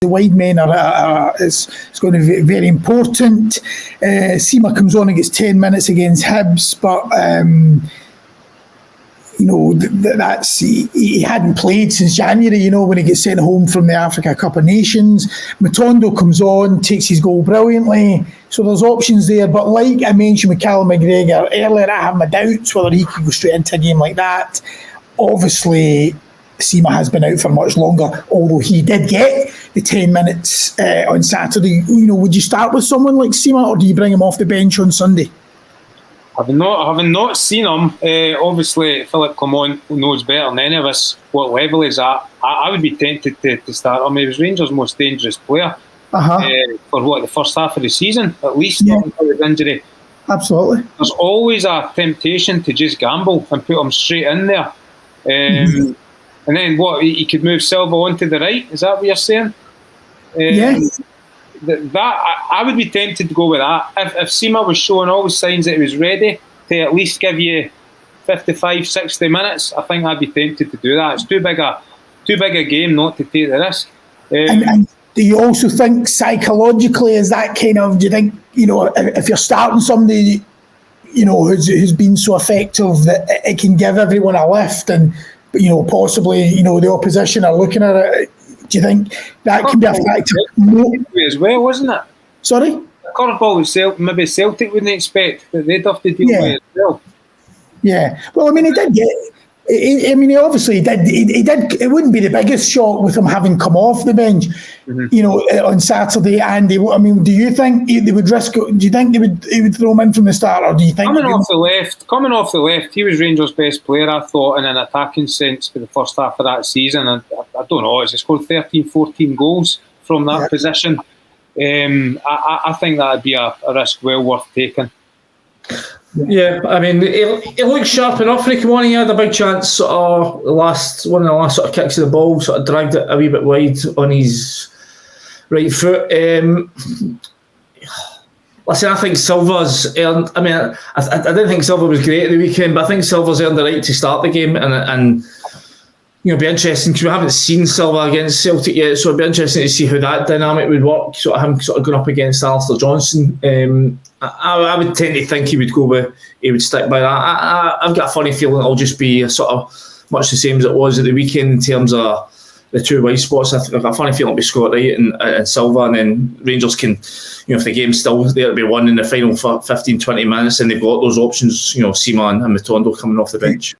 The wide men it's going to be very important. Sima comes on and gets 10 minutes against Hibs, but that's he hadn't played since January, when he gets sent home from the Africa Cup of Nations. Matondo comes on, takes his goal brilliantly. So there's options there. But like I mentioned with Callum McGregor earlier, I have my doubts whether he could go straight into a game like that. Obviously, Sima has been out for much longer, although he did get the 10 minutes on Saturday. Would you start with someone like Sima, or do you bring him off the bench on Sunday? Having not seen him, obviously Philippe Clement knows better than any of us what level he's at. I would be tempted to start him. He was Rangers' most dangerous player for the first half of the season, at least until his injury. Absolutely. There's always a temptation to just gamble and put him straight in there. And then he could move Silva onto the right? Is that what you're saying? Yes. I would be tempted to go with that. If Sima was showing all the signs that he was ready to at least give you 55, 60 minutes, I think I'd be tempted to do that. It's too big a game not to take the risk. And do you also think psychologically, is that kind of, do you think, if you're starting somebody, who's been so effective that it can give everyone a lift, and possibly, the opposition are looking at it, do you think that can be a factor? As well, wasn't it? Sorry? A curveball that maybe Celtic wouldn't expect, that they'd have to deal with as well. Yeah. Well, I mean, he did get... he obviously did. He did. It wouldn't be the biggest shock with him having come off the bench, on Saturday. And do you think they would risk? Do you think he would throw him in from the start, or do you think coming off the left, he was Rangers' best player, I thought, in an attacking sense for the first half of that season. And I don't know, he scored 13, 14 goals from that position. I think that would be a risk well worth taking. Yeah, I mean, he looked sharp enough when he came on. He had a big chance, one of the last sort of kicks of the ball, sort of dragged it a wee bit wide on his right foot. Listen, I think Silva's earned... I mean, I didn't think Silva was great at the weekend, but I think Silva's earned the right to start the game, and it'll be interesting, because we haven't seen Silva against Celtic yet, so it'll be interesting to see how that dynamic would work, sort of him going up against Alistair Johnson. I would tend to think he would stick by that. I've got a funny feeling it'll just be sort of much the same as it was at the weekend in terms of the two wide spots. I've got a funny feeling it'll be Scott Wright and Silva, and then Rangers can, if the game's still there to be won in the final 15, 20 minutes, and they've got those options, Sima and Matondo coming off the bench.